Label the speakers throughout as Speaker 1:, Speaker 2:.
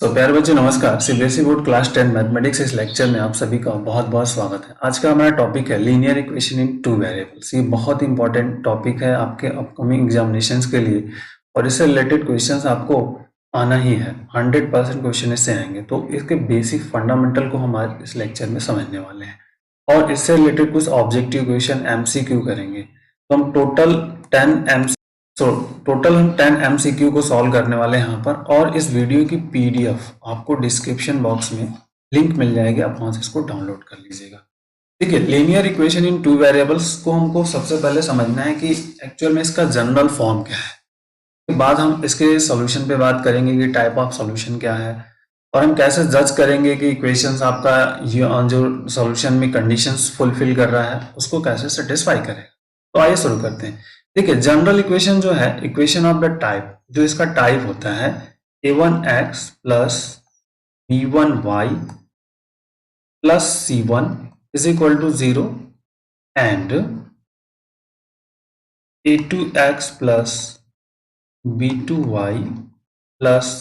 Speaker 1: तो प्यारे बच्चों नमस्कार। सीबीएसई बोर्ड क्लास 10 मैथमेटिक्स इस लेक्चर में आप सभी का बहुत बहुत स्वागत है। आज का हमारा टॉपिक है linear equation in two variables. ये बहुत इंपॉर्टेंट टॉपिक है आपके अपकमिंग एग्जामिनेशंस के लिए और इससे रिलेटेड क्वेश्चंस आपको आना ही है। 100% क्वेश्चन इससे आएंगे, तो इसके बेसिक फंडामेंटल को हम आज इस लेक्चर में समझने वाले हैं और इससे रिलेटेड कुछ ऑब्जेक्टिव क्वेश्चन एमसीक्यू करेंगे। तो हम टोटल 10 एमसीक्यू को सॉल्व करने वाले हैं यहाँ पर, और इस वीडियो की पीडीएफ आपको डिस्क्रिप्शन बॉक्स में लिंक मिल जाएगी, आप वहां से इसको डाउनलोड कर लीजिएगा। ठीक है, linear equation in two variables को हमको सबसे पहले समझना है कि एक्चुअल में इसका जनरल फॉर्म क्या है। के बाद हम इसके सॉल्यूशन पे बात करेंगे कि टाइप ऑफ सॉल्यूशन क्या है और हम कैसे जज करेंगे कि इक्वेशंस आपका जो सॉल्यूशन में कंडीशंस फुलफिल कर रहा है उसको कैसे सेटिस्फाई करेगा। तो आइए शुरू करते हैं। देखिए, जनरल इक्वेशन जो है, इक्वेशन ऑफ द टाइप, जो इसका टाइप होता है a1x plus b1y plus c1 is equal to 0 and a2x plus b2y plus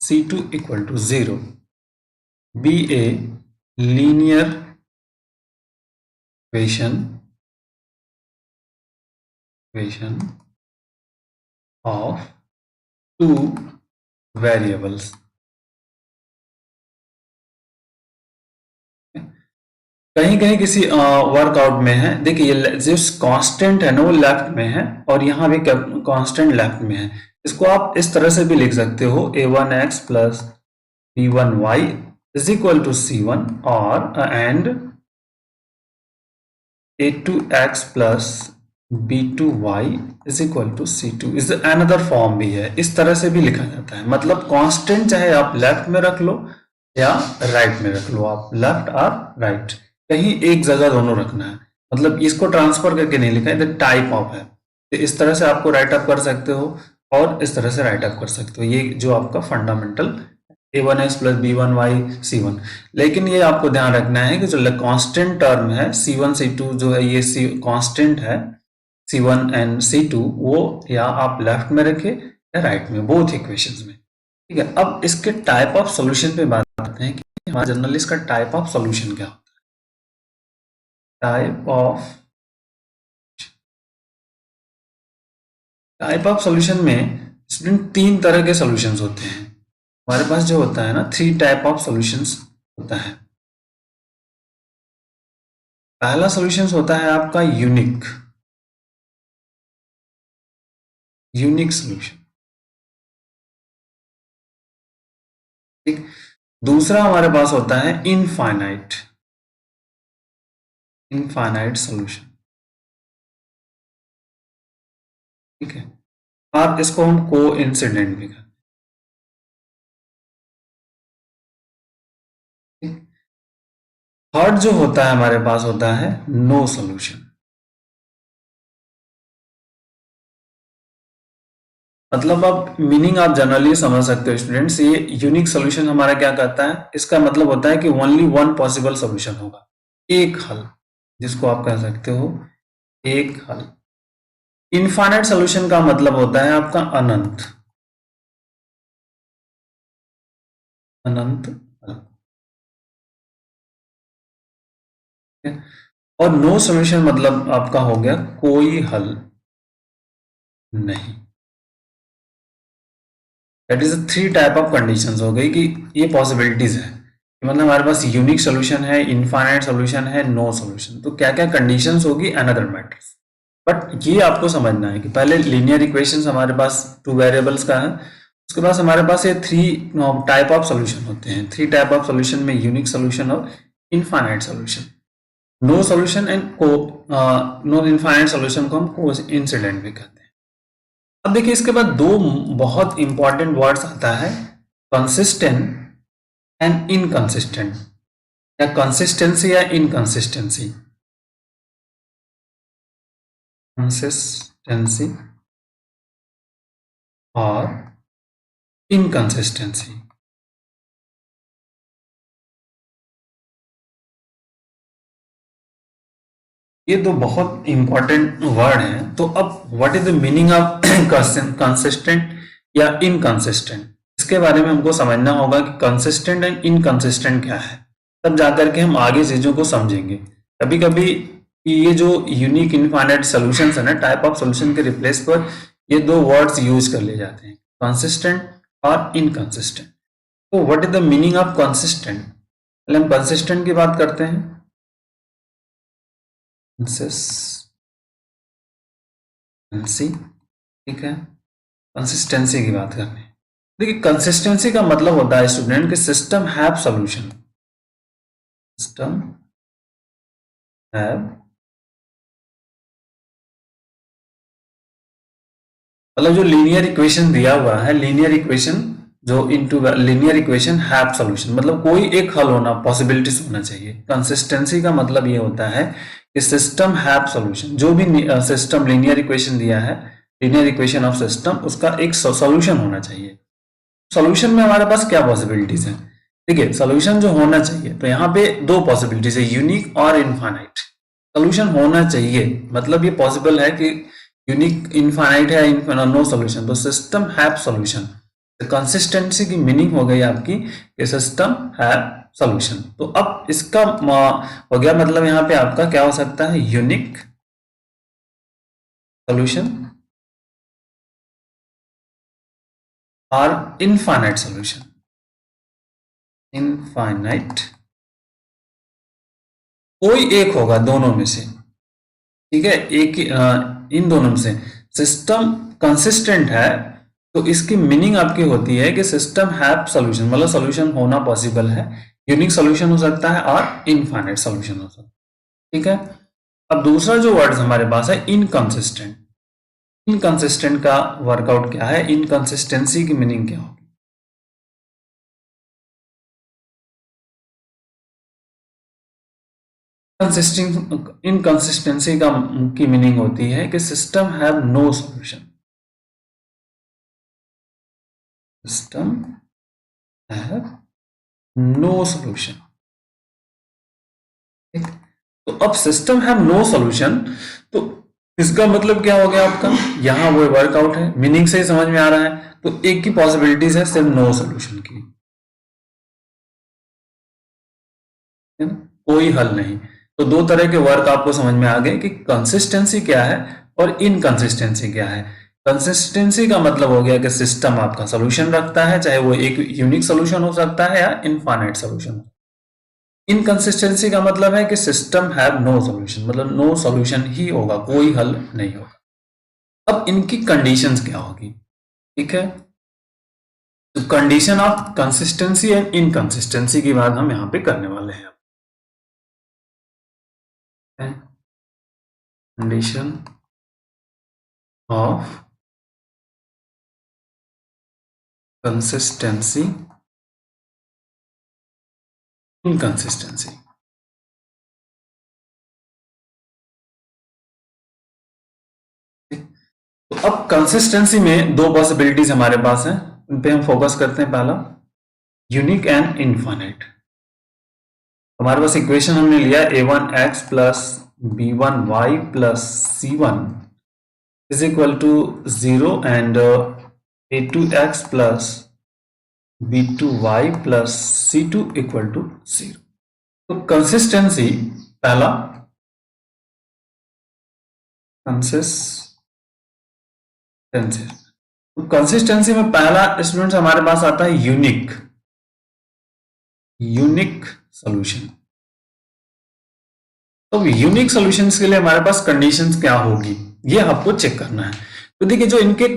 Speaker 1: c2 equal to 0 be a linear equation of two variables। कहीं कहीं किसी वर्कआउट में है, देखिए जो कांस्टेंट है ना वो लेफ्ट में है और यहाँ भी कांस्टेंट लेफ्ट में है। इसको आप इस तरह से भी लिख सकते हो a1x plus b1y is equal to c1 और and a2x plus b2y is equal to c2 is another form भी है। इस तरह से भी लिखा जाता है, मतलब कांस्टेंट चाहे आप लेफ्ट में रख लो या राइट में रख लो, आप लेफ्ट और राइट कहीं एक जगह दोनों रखना है। मतलब इसको ट्रांसफर करके नहीं लिखा है, टाइप ऑफ है, तो इस तरह से आपको राइट अप कर सकते हो और इस तरह से राइट अप कर सकते हो। ये जो आपका fundamental a1x plus b1y c1। लेकिन ये आपको ध्यान रखना है कि जो कांस्टेंट टर्म है c1 c2 जो है, ये कांस्टेंट है c1 एंड c2, वो या आप लेफ्ट में रखें या राइट में, बोथ इक्वेशंस में। ठीक है, अब इसके टाइप ऑफ सॉल्यूशन पे बात करते हैं कि हमारा जनरली इसका टाइप ऑफ सॉल्यूशन क्या होता है। टाइप ऑफ सॉल्यूशन में स्टूडेंट तीन तरह के सॉल्यूशंस होते हैं हमारे पास। जो होता है ना, 3 टाइप ऑफ सॉल्यूशंस होता है। पहला सॉल्यूशंस होता है आपका यूनिक सॉल्यूशन। ठीक, दूसरा हमारे पास होता है इनफाइनाइट सॉल्यूशन। ठीक है, और इसको हम कोइंसिडेंट भी कहते हैं। थर्ड जो होता है हमारे पास होता है नो सॉल्यूशन। मतलब अब मीनिंग आप जनरली समझ सकते हो स्टूडेंट्स। ये यूनिक सॉल्यूशन हमारा क्या कहता है, इसका मतलब होता है कि ओनली वन पॉसिबल सॉल्यूशन होगा, एक हल, जिसको आप कह सकते हो एक हल। इनफाइनाइट सॉल्यूशन का मतलब होता है आपका अनंत हल। और नो सॉल्यूशन मतलब आपका हो गया कोई हल नहीं। That is 3 type of conditions हो गई कि ये पॉसिबिलिटीज है, मतलब हमारे पास यूनिक सॉल्यूशन है, इनफाइनाइट सॉल्यूशन है, नो सॉल्यूशन। तो क्या क्या कंडीशंस होगी अनदर मैटर्स, बट ये आपको समझना है कि पहले लीनियर इक्वेशंस हमारे पास 2 वेरिएबल्स का है, उसके बाद हमारे पास ये 3 टाइप ऑफ सॉल्यूशन होते हैं। 3 टाइप ऑफ सॉल्यूशन में यूनिक सॉल्यूशन और infinite solution, no solution and no infinite solution को हम कोइंसिडेंट भी कहते हैं। अब देखिए, इसके बाद 2 बहुत इंपॉर्टेंट वर्ड्स आता है, कंसिस्टेंट एंड इनकंसिस्टेंट, या कंसिस्टेंसी या इनकंसिस्टेंसी। कंसिस्टेंसी और इनकंसिस्टेंसी। ये 2 बहुत इंपॉर्टेंट वर्ड हैं। तो अब what is the meaning of consistent या इनकंसिस्टेंट, इसके बारे में हमको समझना होगा कि कंसिस्टेंट एंड इनकंसिस्टेंट क्या है, तब जाकर के हम आगे चीजों को समझेंगे। कभी कभी ये जो यूनिक इनफाइनाइट सॉल्यूशंस है ना, टाइप ऑफ सॉल्यूशन के रिप्लेस पर ये दो वर्ड्स यूज कर लिए जाते हैं, कंसिस्टेंट और इनकंसिस्टेंट। तो what is the meaning of consistent? पहले हम कंसिस्टेंट की बात करते हैं। कंसिस्टेंसी, ठीक है, कंसिस्टेंसी की बात करते हैं। देखिए कंसिस्टेंसी का मतलब होता है स्टूडेंट कि system have solution, system have, मतलब जो लीनियर इक्वेशन दिया हुआ है, लीनियर इक्वेशन जो into linear equation have solution, मतलब कोई एक हल होना, पॉसिबिलिटीज होना चाहिए। कंसिस्टेंसी का मतलब ये होता है कि सिस्टम हैव सॉल्यूशन, जो भी सिस्टम लीनियर इक्वेशन दिया है, लीनियर इक्वेशन ऑफ सिस्टम, उसका एक सॉल्यूशन होना चाहिए। सॉल्यूशन में हमारे पास क्या पॉसिबिलिटीज है? देखिए सॉल्यूशन जो होना चाहिए, तो यहाँ पे दो पॉसिबिलिटीज है, यूनिक और इनफाइनाइट। सॉल्यूशन होना चाहिए मतलब ये पॉसिबल है कि यूनिक इनफाइनाइट है, नो सॉल्यूशन, तो सिस्टम हैव सॉल्यूशन। कंसिस्टेंसी की मीनिंग हो गई आपकी कि सिस्टम हैव सॉल्यूशन। तो अब इसका हो गया मतलब यहाँ पे आपका क्या हो सकता है, यूनिक सॉल्यूशन और इनफाइनाइट सॉल्यूशन। इनफाइनाइट कोई एक होगा दोनों में से, ठीक है, एक इन दोनों में से सिस्टम कंसिस्टेंट है, तो इसकी मीनिंग आपकी होती है कि सिस्टम हैव सॉल्यूशन, मतलब सॉल्यूशन होना पॉसिबल है। यूनिक सॉल्यूशन हो सकता है और इनफाइनाइट सॉल्यूशन हो सकता है, ठीक है। अब दूसरा जो वर्ड हमारे पास है इनकंसिस्टेंट। इनकंसिस्टेंट का वर्कआउट क्या है, इनकंसिस्टेंसी की मीनिंग क्या होगी? इनकंसिस्टेंसी का की मीनिंग होती है कि system have no solution, system have no solution, ठीक। तो अब सिस्टम हैव नो सॉल्यूशन, तो इसका मतलब क्या हो गया आपका, यहां वो वर्कआउट है, मीनिंग से ही समझ में आ रहा है। तो एक की पॉसिबिलिटीज है सिर्फ नो सॉल्यूशन की, है ना, कोई हल नहीं। तो दो तरह के वर्क आपको समझ में आ गए कि कंसिस्टेंसी क्या है और इनकंसिस्टेंसी क्या है। कंसिस्टेंसी का मतलब हो गया कि सिस्टम आपका सॉल्यूशन रखता है, चाहे वो एक यूनिक सॉल्यूशन हो सकता है या इनफाइनाइट सॉल्यूशन। इनकंसिस्टेंसी का मतलब है कि सिस्टम हैव नो सॉल्यूशन, मतलब नो सॉल्यूशन ही होगा, कोई हल नहीं होगा। अब इनकी कंडीशंस क्या होगी, ठीक है। तो condition of consistency and inconsistency की बात हम यहां पे करने वाले हैं। Condition of consistency, inconsistency. तो अब कंसिस्टेंसी में दो पॉसिबिलिटीज हमारे पास हैं, उन पे हम फोकस करते हैं। पहला यूनिक एंड इनफाइनाइट। हमारे पास इक्वेशन हमने लिया a1x plus b1y plus c1 is equal to 0 and a2x plus b2y plus c2 equal to 0। तो कंसिस्टेंसी, पहला कंसिस्टेंसी, तो कंसिस्टेंसी में पहला स्टूडेंट्स हमारे पास आता है यूनिक, यूनिक सॉल्यूशन। तो यूनिक सॉल्यूशंस के लिए हमारे पास कंडीशंस क्या होगी, ये आपको चेक करना है। तो देखिए जो इनके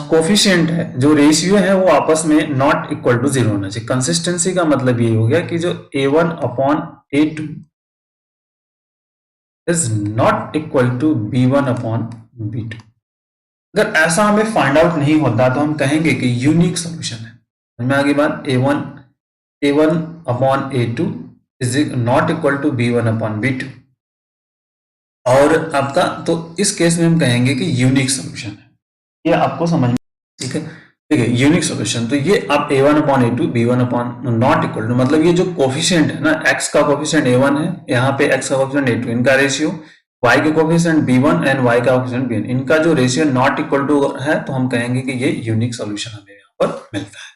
Speaker 1: कोफिशिएंट है, जो रेशियो है, वो आपस में नॉट इक्वल टू 0 होना चाहिए। कंसिस्टेंसी का मतलब ये हो गया कि जो a1 upon a2 is not equal to b1 upon b2। अगर ऐसा हमें फाइंड आउट नहीं होता तो हम कहेंगे कि यूनिक सॉल्यूशन है। समझ में आ गई बात, a1 upon a2 is not equal to b1 upon b2, और आपका, तो इस केस में हम कहेंगे कि यूनिक सॉल्यूशन है। ये आपको समझ में, ठीक है। ठीक है, यूनिक सॉल्यूशन, तो ये आप a1 upon a2 b1 upon not equal to, मतलब ये जो कोफिशिएंट है ना, x का कोफिशिएंट a1 है, यहाँ पे x का कोफिशिएंट a2, इनका रेशियो, y के कोफिशिएंट b1 एंड y का कोफिशिएंट b1, इनका जो रेशियो नॉट इक्वल टू है, तो हम कहेंगे कि ये यूनिक सॉल्यूशन हमें यहाँ पर मिलता है।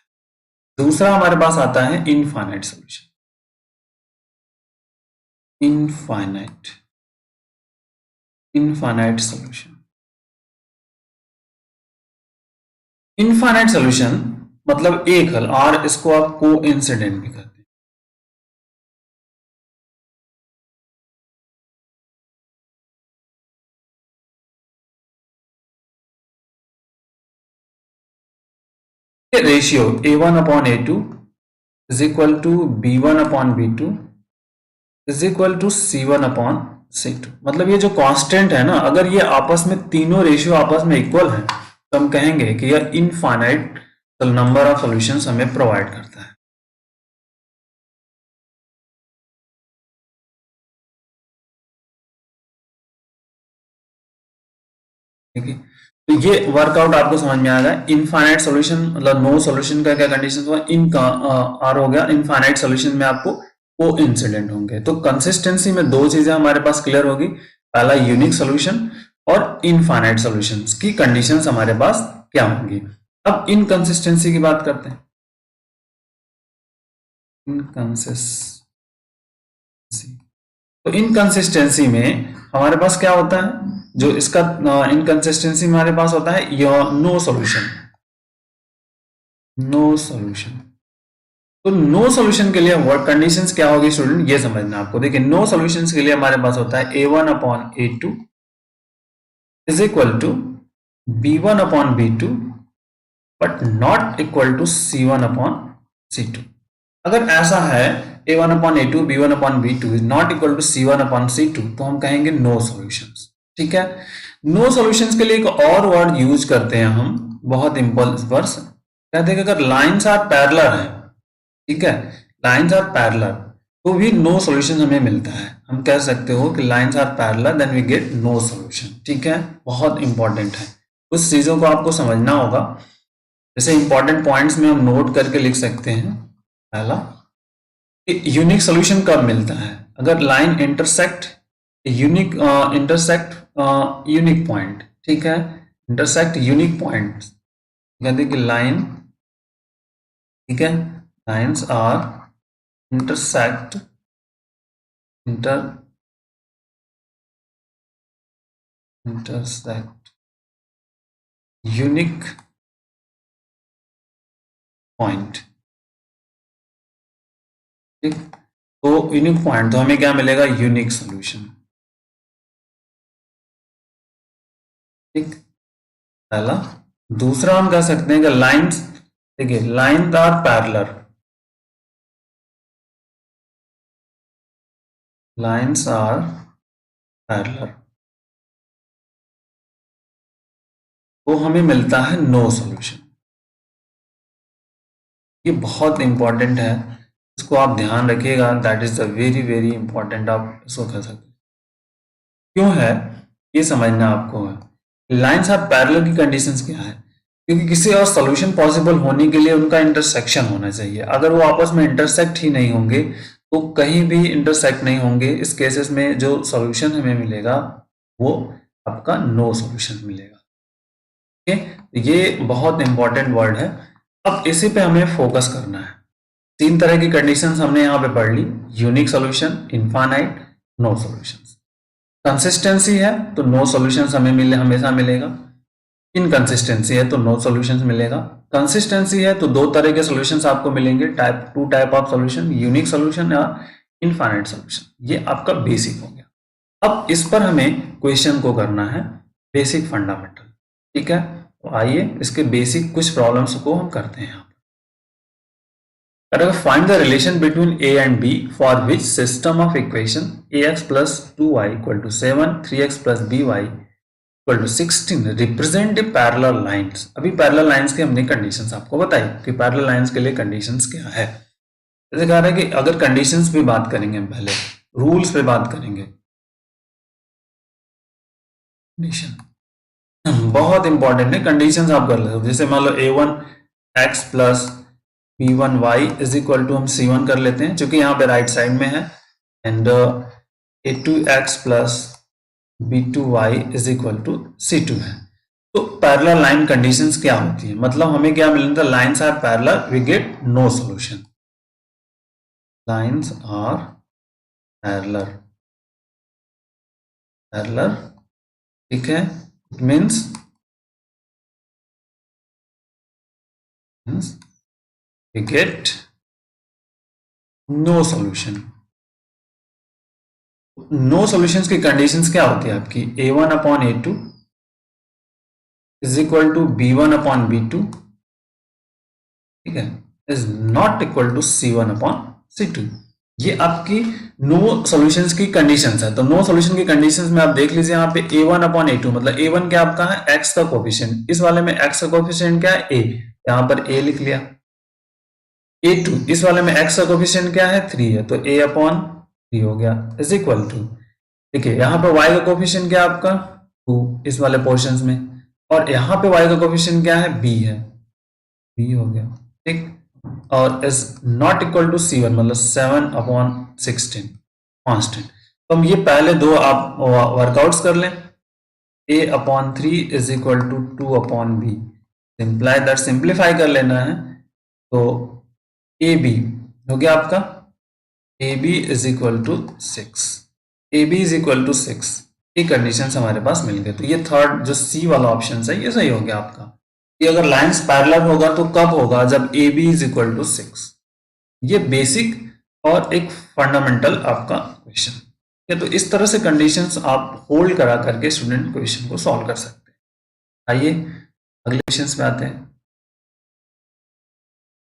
Speaker 1: दूसरा हमारे पास आता है infinite solution. Infinite solution. Infinite solution मतलब एक हल, और इसको आप को इंसिडेंट भी कहते हैं। Ratio A1/A2 is equal to B1/B2 is equal to C1/C2। मतलब ये जो कांस्टेंट है ना, अगर ये आपस में तीनों रेशियो आपस में इक्वल है तो हम कहेंगे कि यह इनफाइनाइट नंबर ऑफ सॉल्यूशंस हमें प्रोवाइड करता है। ठीक है, तो ये वर्कआउट आपको समझ में आएगा। इनफाइनाइट सॉल्यूशन मतलब नो सॉल्यूशन का क्या कंडीशन हुआ, इनका आर हो गया। इनफाइनाइट सॉल्यूशन में आपको को इंसिडेंट होंगे। तो कंसिस्टेंसी में दो चीजें हमारे पास क्लियर होगी, पहला यूनिक सॉल्यूशन और इनफाइनाइट सॉल्यूशंस की कंडीशंस हमारे पास क्या होंगी। अब इनकंसिस्टेंसी की बात करते हैं। इनकंसिस्टेंसी, तो इनकंसिस्टेंसी में हमारे पास क्या होता है, जो इसका इनकंसिस्टेंसी हमारे पास होता है नो सॉल्यूशन। नो सॉल्यूशन, तो नो सॉल्यूशन के लिए वर्ड कंडीशंस क्या होगी स्टूडेंट, ये समझना आपको। देखिए नो सॉल्यूशंस के लिए हमारे पास होता है A1/A2 is equal to B1/B2 but not equal to C1/C2। अगर ऐसा है A1/A2 B1/B2 is not equal to C1/C2 तो हम कहेंगे नो सॉल्यूशंस। ठीक है, नो सॉल्यूशंस के लिए एक और वर्ड यूज करते हैं हम, बहुत इंपॉर्टेंट वर्ड्स। कहते हैं कि अगर लाइंस आर पैरेलल है, ठीक है, लाइंस आर पैरेलल तो भी नो सॉल्यूशन हमें मिलता है। हम कह सकते हो कि lines are parallel then we get no solution. ठीक है, बहुत इंपॉर्टेंट है, कुछ चीजों को आपको समझना होगा। जैसे इंपॉर्टेंट पॉइंट्स में हम नोट करके लिख सकते हैं। पहला, यूनिक सॉल्यूशन कब मिलता है, अगर line intersect unique unique point. ठीक है, इंटरसेक्ट यूनिक पॉइंट, कहते कि लाइन, ठीक है, lines are intersect unique point. ठीक, तो यूनिक पॉइंट तो हमें क्या मिलेगा, यूनिक सॉल्यूशन। ठीक, पहला। दूसरा हम कह सकते हैं कि लाइंस, देखिए lines are parallel, lines are parallel तो हमें मिलता है नो सॉल्यूशन। ये बहुत इंपॉर्टेंट है, इसको आप ध्यान रखिएगा। That is the very very important, आप इसको कह सकते हैं। क्यों है ये समझना आपको है। लाइंस आर पैरेलल की कंडीशंस क्या है, क्योंकि किसी और सॉल्यूशन पॉसिबल होने के लिए उनका इंटरसेक्शन होना चाहिए। अगर वो आपस में इंटरसेक्ट ही नहीं होंगे तो कहीं भी इंटरसेक्ट नहीं होंगे, इस केसेस में जो सॉल्यूशन हमें मिलेगा वो आपका नो सॉल्यूशन मिलेगा। ठीक है, ये बहुत इंपॉर्टेंट वर्ड है। अब इसी पे हमें फोकस करना है। तीन तरह की कंडीशंस हमने यहाँ पे पढ़ ली, unique solution, infinite, no solutions. Consistency है तो नो सॉल्यूशंस हमें हमेशा मिलेगा। इनकंसिस्टेंसी है तो नो सॉल्यूशंस मिलेगा। कंसिस्टेंसी है तो दो तरह के सॉल्यूशंस आपको मिलेंगे, two type of solution, unique solution या इनफाइनाइट सॉल्यूशन। ये आपका बेसिक हो गया। अब इस पर हमें क्वेश्चन को करना है बेसिक फंडामेंटल। ठीक है, तो आइए इसके बेसिक कुछ प्रॉब्लम्स को हम करते हैं। Find the relation between A and B for which system of equation ax plus 2y equal to 7, 3x plus by equal to 16 represent the parallel lines। अभी parallel lines की हमने conditions आपको बताई कि parallel lines के लिए conditions क्या है। जैसे कह रहा है कि अगर conditions पे बात करेंगे हम, पहले rules पे बात करेंगे। condition बहुत इंपॉर्टेंट है, कंडीशंस आप कर लेते हो। जैसे मान लो A1x plus B1y is equal to हम C1 कर लेते हैं, क्योंकि यहाँ पे राइट साइड में है, and A2x plus B2y is equal to C2 है। तो पैरेलल लाइन कंडीशंस क्या होती है, मतलब हमें क्या मिलना था, lines are parallel we get no solution, lines are parallel parallel, ठीक है, it means we get no solution. No solutions की कंडीशंस क्या होती है आपकी, a1 upon a2 is equal to b1 upon b2, ठीक है, is not equal to c1 upon c2। ये आपकी नो सॉल्यूशंस की कंडीशंस है। तो नो सॉल्यूशन की कंडीशंस में आप देख लीजिए यहाँ पे a1 अपॉन a2, मतलब a1 क्या आपका है, x का कोफिशिएंट, इस वाले में x का कोफिशिएंट क्या है, a, यहाँ पर a लिख लिया। a2 इस वाले में x का कोफिशिएंट क्या है, 3 है, तो a अपॉन 3 हो गया, इज इक्वल टू, ठीक है, यहाँ पे y का कोफिशिएंट क्या है आपका 2 इस वाले पोर्शंस में, और यहाँ पे y का कोफिशिएंट क्या है, b है, b हो गया, ठीक, और is not equal to c1 मतलब 7 अपॉन 16 कांस्टेंट। तो हम ये पहले दो आप वर्कआउट्स कर लें, a upon 3 is equal to 2 upon b, simply that, simplify कर लेना है, तो ए बी हो गया आपका, a b is equal to 6, a b is equal to 6, ये कंडीशन हमारे पास मिल गए। तो ये थर्ड जो सी वाला ऑप्शन है ये सही हो गया आपका। ये अगर लाइंस पैरेलल होगा तो कब होगा, जब a b is equal to 6। ये बेसिक और एक फंडामेंटल आपका क्वेश्चन है। तो इस तरह से कंडीशंस आप होल्ड करा करके स्टूडेंट क्वेश्चन को सॉल्व कर सकते हैं। आइए अगले क्वेश्चन में आते हैं।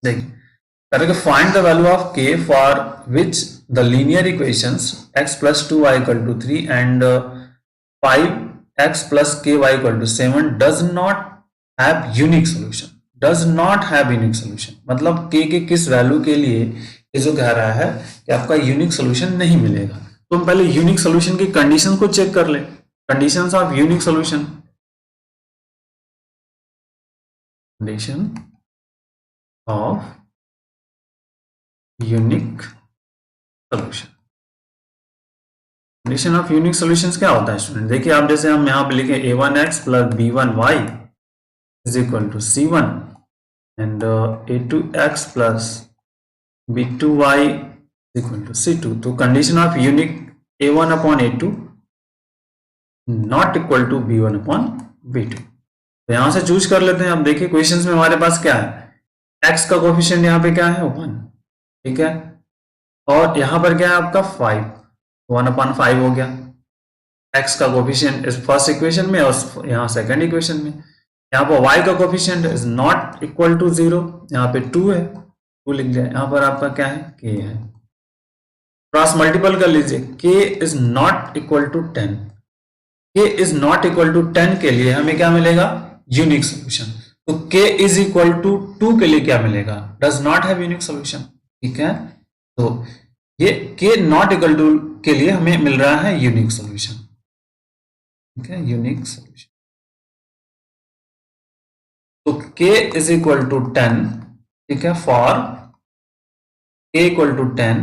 Speaker 1: देखिए करेंगे, find the value of k for which the linear equations x plus 2y equal to 3 and 5x plus ky equal to 7 does not have unique solution। does not have unique solution मतलब k के किस value के लिए ये जो कह रहा है कि आपका यूनिक सोल्यूशन नहीं मिलेगा। तो हम पहले यूनिक सोल्यूशन की कंडीशन को चेक कर ले। Conditions of unique solution, condition of unique solution. Condition of unique solutions क्या होता है स्टूडेंट, देखिए आप, जैसे हम यहाँ पे लिखे a1x plus b1y is equal to c1 and a2x plus b2y is equal to c2। तो condition of unique a1 upon a2 not equal to b1 upon b2। तो यहां से चूज कर लेते हैं। अब देखिए क्वेश्चंस में हमारे पास क्या है, x का कोफिशिएंट यहाँ पे क्या है 1, ठीक है, और यहां पर क्या है आपका 5, 1 अपॉन 5 हो गया। x का कोफिशिएंट इस फर्स्ट इक्वेशन में और यहाँ सेकंड इक्वेशन में। यहाँ पर y का coefficient is not equal to 0, यहाँ पे 2 है, 2 लिख लिया। यहाँ पर आपका क्या है k है, क्रॉस मल्टीपल कर लीजिए, k is not equal to 10, k is not equal to 10 के लिए हमें क्या मिलेगा, यूनिक सोल्यूशन। तो k इज इक्वल टू 2 के लिए क्या मिलेगा, does not have unique solution, ठीक है। तो ये k नॉट इक्वल टू के लिए हमें मिल रहा है यूनिक सॉल्यूशन, ठीक है, यूनिक सॉल्यूशन। तो k इज इक्वल टू 10, ठीक है, for k equal to 10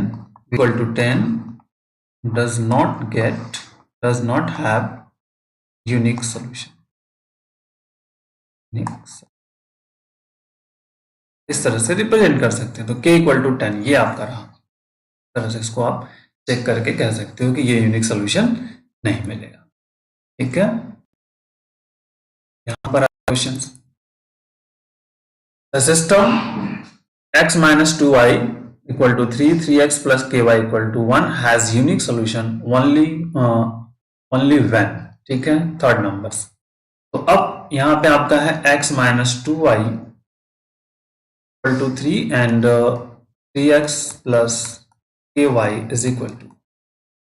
Speaker 1: does not have unique solution. इस तरह से रिप्रेजेंट कर सकते हैं। तो k इक्वल टू 10 ये आपका रहा, तरह से इसको आप चेक करके कह सकते हो कि ये यूनिक सोल्यूशन नहीं मिलेगा, ठीक है। यहां पर question, the system x minus 2y equal to 3, 3x plus ky equal to 1 has unique solution only when, ठीक है, थर्ड नंबर्स। तो अब यहां पे आपका है x minus 2y equal to 3 and 3x plus ky is equal to,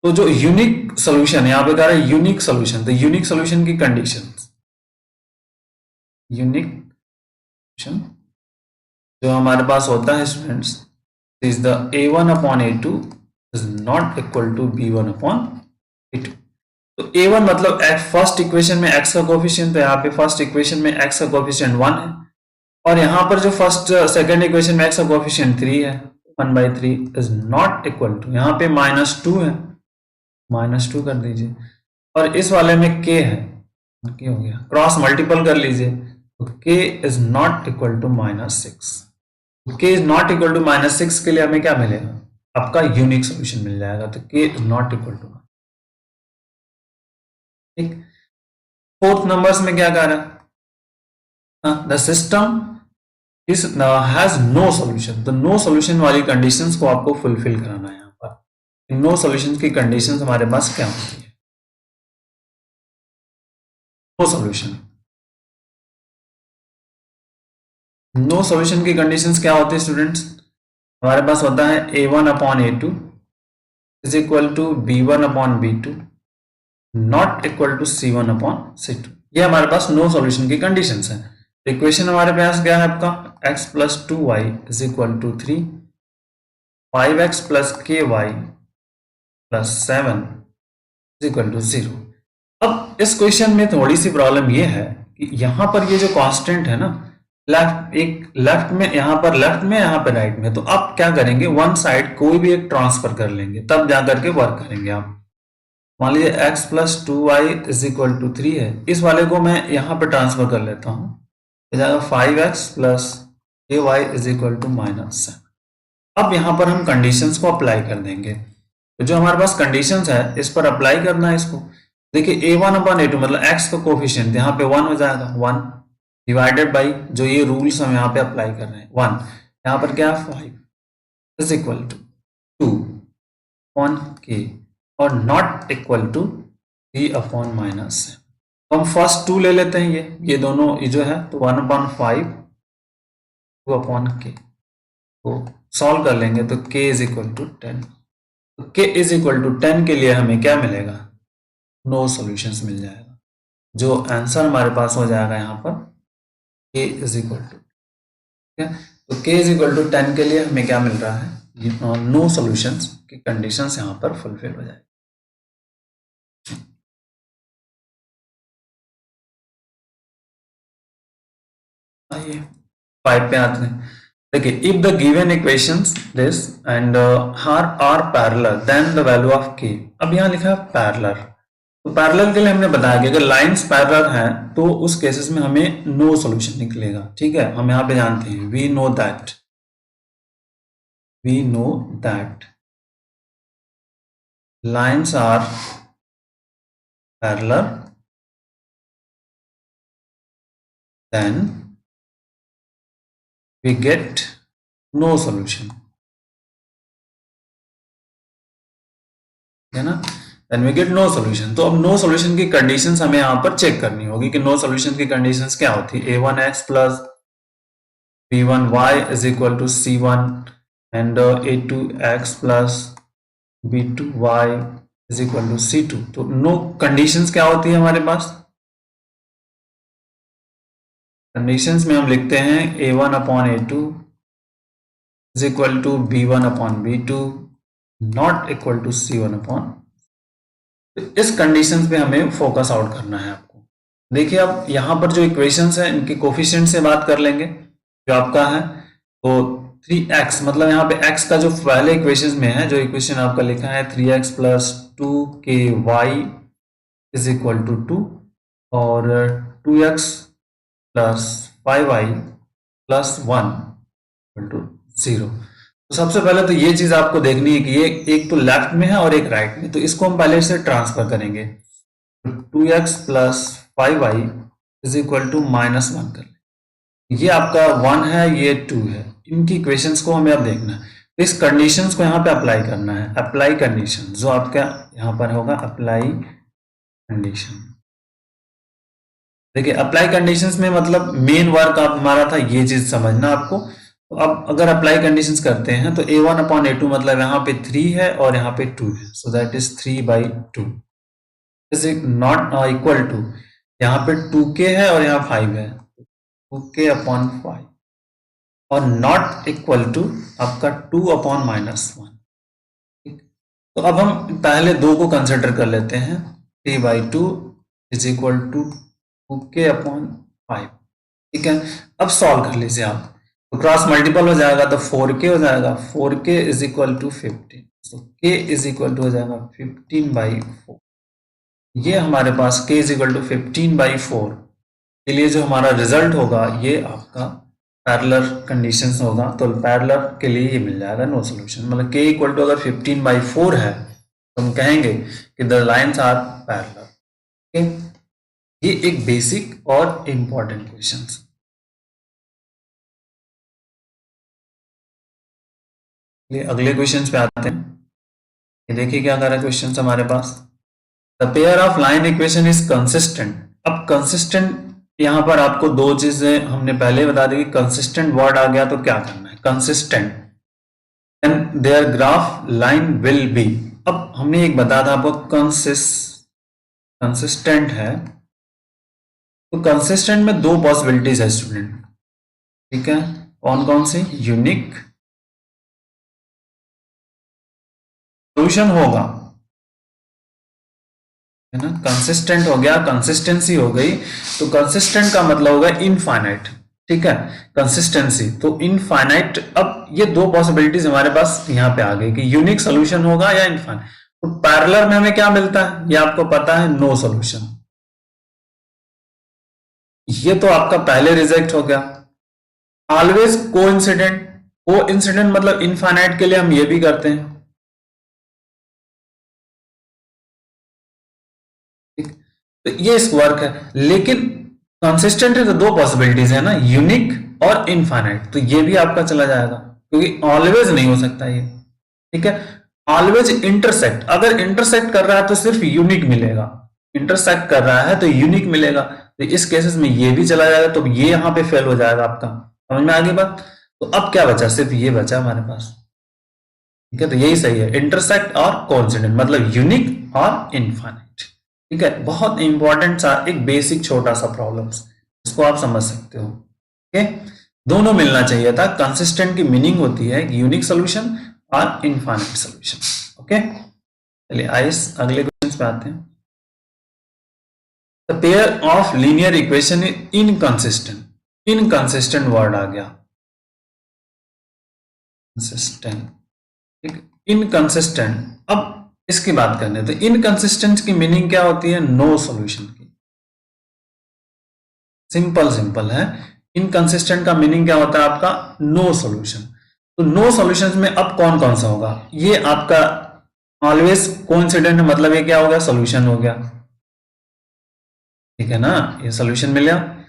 Speaker 1: तो जो यूनिक सोल्यूशन यहाँ पे कह रहा है यूनिक सोल्यूशन, तो यूनिक सोल्यूशन की कंडीशंस, यूनिक सोल्यूशन जो हमारे पास होता है students is the a1 upon a2 is not equal to b1 upon a2। तो a1 मतलब फर्स्ट इक्वेशन में x का कोफिशिएंट, तो यहाँ पे फर्स्ट इक्वेशन में x का कोफिशिएंट 1 है, और यहाँ पर जो फर्स्ट सेकंड इक्वेशन में x का कोफिशिएंट 3 है, 1/3 इज नॉट इक्वल टू, यहाँ पे -2 है, -2 कर दीजिए, और इस वाले में k है, के हो गया, क्रॉस मल्टीपल कर लीजिए तो k is not equal to -6। k is not equal to -6 के लिए हमें क्या मिलेगा, आपका यूनिक सोल्यूशन मिल जाएगा। तो k is not equal to, ठीक। फोर्थ नंबर्स में क्या कह रहा है, the system is has no solution. तो नो सॉल्यूशन वाली कंडीशंस को आपको फुलफिल कराना है। यहाँ पर नो सॉल्यूशन की कंडीशंस हमारे पास क्या होती है, नो सॉल्यूशन, नो सॉल्यूशन की कंडीशंस क्या होती है स्टूडेंट्स, हमारे पास होता है a1/a2 is equal to b1/b2 not equal to c1/c2। ये हमारे पास नो सॉल्यूशन की कंडीशंस है। इक्वेशन हमारे पास क्या है आपका, x plus 2y is equal to 3, 5x plus ky plus 7 is equal to 0। अब इस क्वेश्चन में थोड़ी सी प्रॉब्लम ये है कि यहाँ पर ये जो कांस्टेंट है ना, लेफ्ट में, यहाँ पर लेफ्ट में, यहाँ पे राइट में, तो आप क्या करेंगे, वन साइड कोई भी एक ट्रांसफर कर लेंगे, तब जाकर के वर्क करेंगे आप। मान लीजिए x plus 2y is equal to 3 है, इस वाले को मैं यहाँ पे ट्रांसफर कर लेता हूँ, हो जाएगा 5x plus ky is equal to -7। अब यहाँ पर हम कंडीशंस को अप्लाई कर देंगे। तो जो हमारे पास कंडीशंस है इस पर अप्लाई करना है इसको। देखिए a1/a2 मतलब x का कोफिशिएंट यहाँ पे 1 हो जाएगा, 1 डिवाइडेड बाई जो ये रूल्स हम यहाँ पे अप्लाई कर रहे हैं 1, यहाँ पर क्या है 5 इज इक्वल टू 2/k और नॉट इक्वल टू 3/-7। तो हम फर्स्ट 2 ले लेते हैं, ये दोनों ये जो है, तो 1/5 2/k को सॉल्व कर लेंगे तो k इज इक्वल टू 10। तो k इज इक्वल टू 10 के लिए हमें क्या मिलेगा, नो सॉल्यूशंस मिल जाएगा। जो आंसर हमारे पास हो जाएगा यहाँ पर k इज इक्वल टू, ठीक है। तो k इज इक्वल टू 10 के लिए हमें क्या मिल रहा है, नो सॉल्यूशंस की कंडीशंस यहाँ पर फुलफिल हो जाएगी। आइए 5 पे आते हैं। देखिए, if the given equations this and are parallel then the value of k। अब यहाँ लिखा है पैरेलल, तो पैरेलल के लिए हमने बताया कि अगर लाइंस पैरेलल हैं तो उस केसेस में हमें नो सॉल्यूशन निकलेगा, ठीक है। हम यहाँ पे जानते हैं, we know that lines are parallel then we get no solution, है ना, then we get no solution। तो अब नो सॉल्यूशन की कंडीशंस हमें यहाँ पर चेक करनी होगी कि नो सॉल्यूशन की कंडीशंस क्या होती है। a1x plus b1y is equal to c1 and a2x plus b2y is equal to c2। तो नो कंडीशंस क्या होती है हमारे पास, कंडीशंस में हम लिखते हैं a1/a2 is equal to b1/b2 not equal to c1/। इस कंडीशंस पे हमें फोकस आउट करना है आपको। देखिए, अब यहाँ पर जो इक्वेशंस हैं इनके कोफिशिएंट से बात कर लेंगे। जो आपका है तो 3x, मतलब यहाँ पे x का जो पहले इक्वेशन में है, जो इक्वेशन आपका लिखा है 3x plus 2ky is equal to 2 और 2x plus 5y plus 1 equal to 0। तो सबसे पहले तो ये चीज आपको देखनी है कि ये एक तो लेफ्ट में है और एक राइट में, तो इसको हम पहले से ट्रांसफर करेंगे। 2x plus 5y is equal to -1 कर लें। ये आपका 1 है, ये 2 है, इनकी इक्वेशंस को हमें अब देखना है। तो इस कंडीशंस को यहाँ पे अप्लाई करना है, अप्लाई कंडीशन जो आपका यहाँ पर होगा अप्लाई कंडीशन। देखिए, अप्लाई कंडीशंस में मतलब मेन वर्क आप हमारा था ये चीज समझना आपको। तो अब अगर अप्लाई कंडीशंस करते हैं तो a1/a2 मतलब यहाँ पे 3 है और यहाँ पे 2 है, so that is 3/2 is not equal to, यहाँ पे 2k है और यहाँ 5 है, 2k/5 और नॉट इक्वल टू आपका 2/-1। ठीक, तो अब हम पहले दो को कंसिडर कर लेते हैं। 3/2 इज इक्वल टू 2k/5, ठीक है। अब सॉल्व कर लीजिए आप, तो क्रॉस मल्टीपल हो जाएगा तो 4k हो जाएगा, 4k इज इक्वल टू 15, तो k इज इक्वल टू हो जाएगा 15/4। ये हमारे पास k इज इक्वल टू 15/4 के लिए जो हमारा रिजल्ट होगा ये आपका पैरेलल कंडीशंस होगा, तो पैरेलल के लिए ये मिल जाएगा नो सॉल्यूशन। मतलब k इक्वल टू अगर 15/4 है तो हम कहेंगे कि the lines are parallel. Okay, ये एक बेसिक और इंपॉर्टेंट क्वेश्चन। ये अगले क्वेश्चन पे आते हैं। ये देखिए क्या कर रहा है क्वेश्चन हमारे पास, the pair of line equation is consistent. अब कंसिस्टेंट यहां पर आपको दो चीजें हमने पहले बता दी कि कंसिस्टेंट वर्ड आ गया तो क्या करना है, consistent and their graph line will be. अब हमने एक बताया था आपको कंसिस्टेंट है, तो कंसिस्टेंट में दो पॉसिबिलिटीज है स्टूडेंट, ठीक है, कौन कौन सी, यूनिक सॉल्यूशन होगा, है ना, कंसिस्टेंट हो गया, कंसिस्टेंसी हो गई, तो कंसिस्टेंट का मतलब होगा इनफाइनाइट, ठीक है, कंसिस्टेंसी तो इनफाइनाइट। अब ये दो पॉसिबिलिटीज हमारे पास यहाँ पे आ गई कि यूनिक सॉल्यूशन होगा या इनफाइनाइट। तो पैरेलल में हमें क्या मिलता है, ये आपको पता है, नो सॉल्यूशन। ये तो आपका पहले रिजेक्ट हो गया। ऑलवेज कोइंसिडेंट, कोइंसिडेंट मतलब इनफाइनाइट के लिए हम ये भी करते हैं, तो ये इस वर्क है। लेकिन कंसिस्टेंट है तो दो पॉसिबिलिटीज है ना, यूनिक और इनफाइनाइट, तो ये भी आपका चला जाएगा क्योंकि ऑलवेज नहीं हो सकता ये, ठीक है। ऑलवेज इंटरसेक्ट, अगर इंटरसेक्ट कर रहा है तो सिर्फ यूनिक मिलेगा, इंटरसेक्ट कर रहा है तो यूनिक मिलेगा, तो इस केसेस में ये भी चला जाएगा, तो ये यहां पे फेल हो जाएगा आपका। समझ में आ गई बात। तो अब क्या बचा, सिर्फ ये बचा हमारे पास, ठीक है, तो यही सही है, इंटरसेक्ट और कोइंसिडेंट मतलब यूनिक और इनफाइनाइट, ठीक है। बहुत इंपॉर्टेंट सा एक बेसिक छोटा सा प्रॉब्लम, इसको आप समझ सकते हो, ठीक है। दोनों मिलना चाहिए था। कंसिस्टेंट की मीनिंग होती है यूनिक सॉल्यूशन और इनफाइनाइट सॉल्यूशन। ओके, चलिए आइए अगले क्वेश्चन पे आते हैं। The pair of linear equation is inconsistent, inconsistent word आ गया, कंसिस्टेंट, ठीक, इनकंसिस्टेंट। अब इसकी बात करने तो इनकंसिस्टेंट की मीनिंग क्या होती है, नो सॉल्यूशन की, सिंपल सिंपल है। इनकंसिस्टेंट का मीनिंग क्या होता है आपका, नो सॉल्यूशन। तो नो सॉल्यूशंस में अब कौन कौन सा होगा, ये आपका ऑलवेज कोइंसिडेंट मतलब ये क्या हो गया, सॉल्यूशन हो गया, ठीक है ना, ये सॉल्यूशन मिल गया।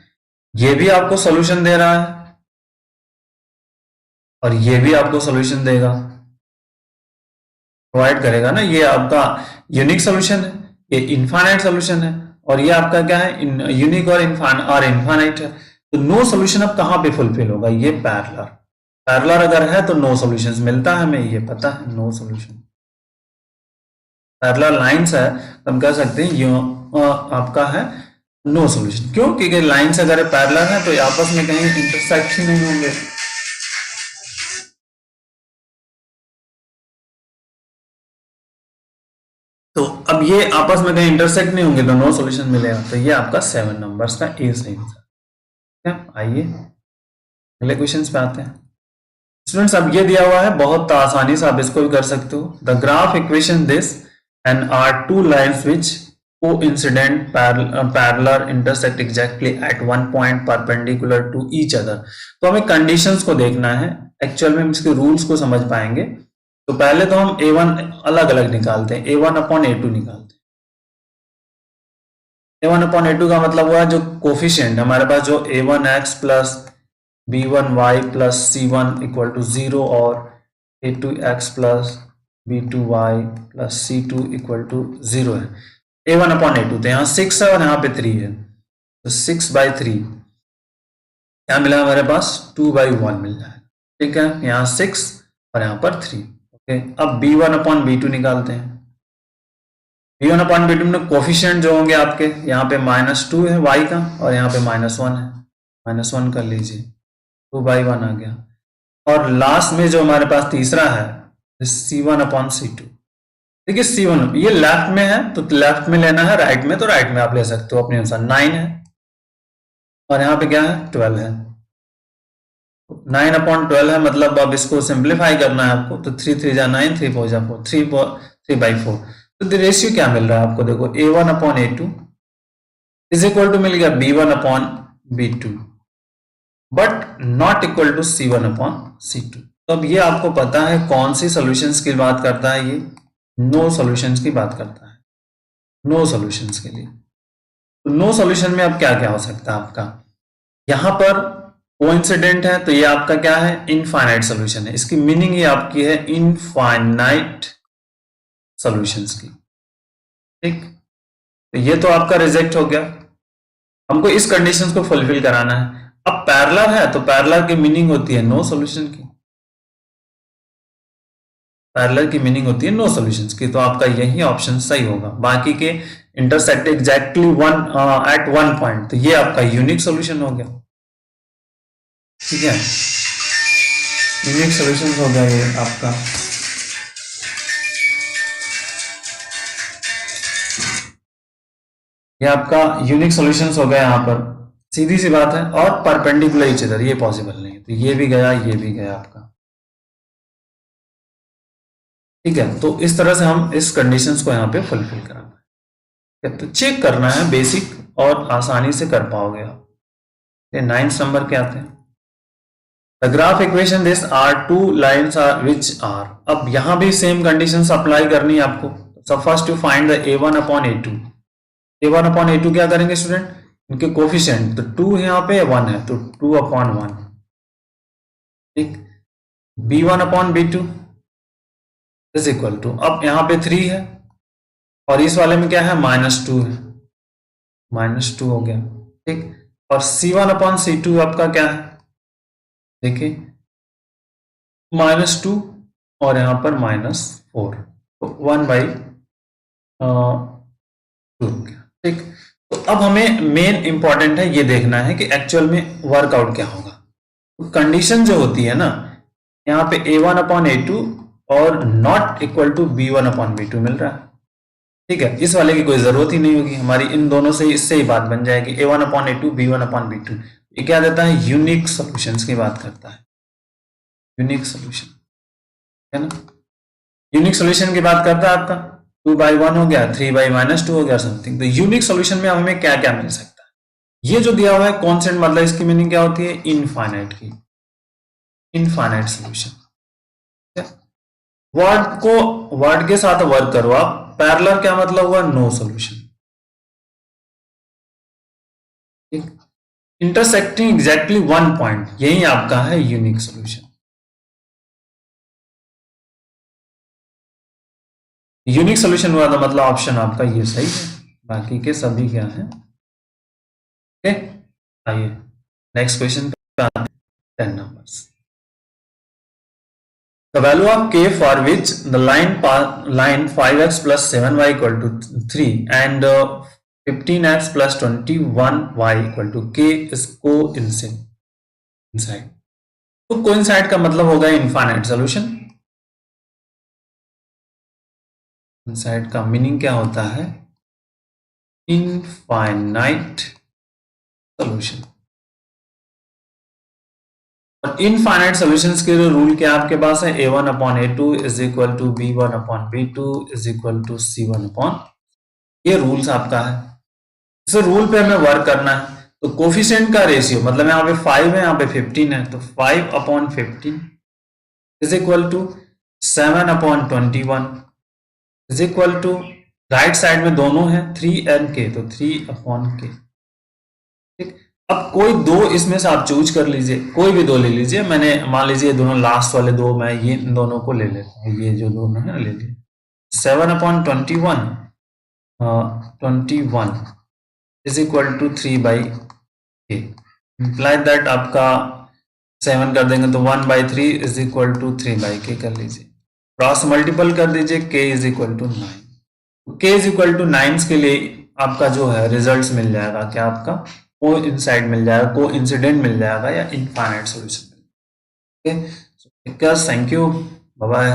Speaker 1: ये भी आपको सॉल्यूशन दे रहा है और ये भी आपको सॉल्यूशन देगा, प्रोवाइड करेगा ना, ये आपका यूनिक सॉल्यूशन है, ये इनफाइनाइट सॉल्यूशन है, और ये आपका क्या है, यूनिक और इनफाइनाइट है। तो नो सॉल्यूशन अब कहां पे फुलफिल होगा, ये पैरेलल, पैरेलल अगर है तो नो सॉल्यूशंस मिलता है हमें, ये पता है, नो सॉल्यूशन। पैरेलल लाइंस है तो हम कह सकते हैं ये आपका है नो सॉल्यूशन। क्यों, क्योंकि लाइंस अगर पैरेलल है तो आपस में कहीं इंटरसेक्ट ही नहीं होंगे, तो अब ये आपस में कहीं इंटरसेक्ट नहीं होंगे तो नो सॉल्यूशन मिलेगा। तो ये आपका 7 नंबर्स का ए सही होता है। आइए अगले क्वेश्चन पे आते हैं। स्टूडेंट्स अब ये दिया हुआ है, बहुत आसानी से आप इसको भी कर सकते हो। The graph equation this and are two lines which coincident parallel intersect exactly at one point perpendicular to each other. तो हमें कंडीशंस को देखना है, एक्चुअल में हम इसके रूल्स को समझ पाएंगे। तो पहले तो हम a1 अलग अलग निकालते हैं, a1 अपॉन a2 निकालते हैं। a1 अपॉन a2 का मतलब हुआ जो कोफिशिएंट हमारे पास, जो a1x plus b1y plus c1 equal to 0 और a2x plus b2y plus c2 equal to 0 है, a1 अपॉन a2। तो यहाँ 6 है और यहाँ पे 3 है, तो 6/3 क्या मिला हमारे पास, 2/1 मिल जाएगा, ठीक है। यहाँ 6 और यहाँ पर 3। ओके, अब b1 अपॉन b2 निकालते हैं। b1 अपॉन b2 में कोफिशिएंट जो होंगे आपके, यहाँ पे -2 है y का और यहाँ पे -1 है, -1 कर लीजिए, 2/1 आ गया। और लास्ट में जो हमारे पास तीसरा है c1 अपॉन c2। देखिए c1 ये लेफ्ट में है तो लेफ्ट में लेना है, राइट में तो राइट में आप ले सकते हो अपने अनुसार। 9 है और यहाँ पे क्या है, 12 है। 9/12 है, मतलब अब इसको सिंप्लीफाई करना है आपको, तो 3 3 जा 9, 3 4 जा 4, 3/4। तो रेशियो क्या मिल रहा है आपको, देखो A1/A2 इज इक्वल टू मिल गया B1/B2 but not equal to C1/C2। तो अब ये आपको पता है कौन सी सॉल्यूशंस की बात करता है, ये नो सॉल्यूशंस की बात करता है, नो सॉल्यूशंस के लिए। तो नो सॉल्यूशन में अब क्या क्या हो सकता है आपका, यहां पर कोइंसिडेंट है तो ये आपका क्या है, इनफाइनाइट सॉल्यूशन है। इसकी मीनिंग ये आपकी है इनफाइनाइट सॉल्यूशंस की, ठीक। तो ये तो आपका रिजेक्ट हो गया, हमको इस कंडीशंस को फुलफिल कराना है। अब पैरेलल है तो पैरेलल की मीनिंग होती है नो सॉल्यूशन की, पैरेलल की मीनिंग होती है नो सॉल्यूशंस की, तो आपका यही ऑप्शन सही होगा। बाकी के intersect exactly one at one point, तो ये आपका यूनिक सॉल्यूशन हो गया, ठीक है, यूनिक सॉल्यूशन हो गया ये आपका। ये आपका यूनिक सॉल्यूशंस हो गया यहाँ पर, सीधी सी बात है। और परपेंडिकुलर ईच अदर ये पॉसिबल नहीं है, तो ये भी गया, ये भी गया आपका, ठीक है। तो इस तरह से हम इस कंडीशंस को यहाँ पे फुलफिल कराना है, तो चेक करना है बेसिक और आसानी से कर पाओगे आप। 9th नंबर के आते हैं, the graph equation this are two lines are which are. अब यहां भी सेम कंडीशंस अप्लाई करनी है आपको। So first to find the A1/A2। A1/A2 क्या करेंगे स्टूडेंट, इनके कोफिशिएंट, तो 2 यहाँ पे 1 है तो 2/1, ठीक। B1/B2 इज इक्वल टू, अब यहाँ पे 3 है और इस वाले में क्या है, -2 है, -2 हो गया, ठीक। और C1/C2 आपका क्या है, देखिए -2 और यहां पर -4, तो 1/2 हो गया, ठीक। तो अब हमें मेन इंपॉर्टेंट है ये देखना है कि एक्चुअल में वर्कआउट क्या होगा। तो कंडीशन जो होती है ना, यहाँ पे A1/A2 और नॉट इक्वल टू B1/B2 मिल रहा है, ठीक है। इस वाले की कोई जरूरत ही नहीं होगी, हमारी इन दोनों से इससे ही बात बन जाएगी, A1/A2 B1/B2। ये क्या देता है, यूनिक सॉल्यूशंस की बात करता है, यूनिक सॉल्यूशन है ना, यूनिक सॉल्यूशन की बात करता है आपका। 2/1 हो गया, 3/-2 हो गया समथिंग। तो यूनिक सॉल्यूशन में अब हमें क्या क्या मिल सकता है, ये जो दिया हुआ है कॉन्स्टेंट, मतलब इसकी मीनिंग क्या होती है, इनफाइनाइट की, इनफाइनाइट सॉल्यूशन। वर्ड को वर्ड के साथ वर्क करो आप, पैरेलल क्या मतलब हुआ, नो सॉल्यूशन, ठीक। इंटरसेक्टिंग एग्जैक्टली वन पॉइंट, यही आपका है यूनिक सॉल्यूशन। यूनिक सॉल्यूशन हुआ था मतलब ऑप्शन आपका ये सही है, बाकी के सभी क्या है, ओके। आइए नेक्स्ट क्वेश्चन पे आते हैं, 10 numbers. The value of k for which the line 5x plus 7y equal to 3 and 15x plus 21y equal to k is coincide। तो coincide का मतलब होगा इनफाइनाइट सॉल्यूशन। coincide का मीनिंग क्या होता है, इनफाइनाइट सॉल्यूशन। और इनफाइनाइट सॉल्यूशंस के रूल क्या आपके पास है, A1/A2 is equal to B1/B2 is equal to C1/, ये रूल्स आपका है। इस रूल पे हमें वर्क करना है। तो कोफिशिएंट का रेशियो, मतलब यहाँ पे 5 है, यहाँ पे 15 है, तो 5/15 is equal to 7/21 is equal to, right side में दोनों है 3 and k, तो 3/k, ठीक। अब कोई दो इसमें से आप चूज कर लीजिए, कोई भी दो ले लीजिए। मैंने मान लीजिए दोनों लास्ट वाले दो, मैं ये दोनों को ले लेता हूँ, ये जो दोनों है ले लीजिए। 7/21 21 is equal to 3/k, imply that आपका 7 कर देंगे तो 1/3 इज इक्वल टू 3/k कर लीजिए, क्रॉस मल्टीपल कर दीजिए, k is equal to 9। k is equal to 9 के लिए आपका जो है रिजल्ट मिल जाएगा, क्या आपका कोइंसाइड मिल जाएगा, कोइंसिडेंट मिल जाएगा या इनफाइनाइट सॉल्यूशन मिल जाएगा। Okay, thank you, bye bye.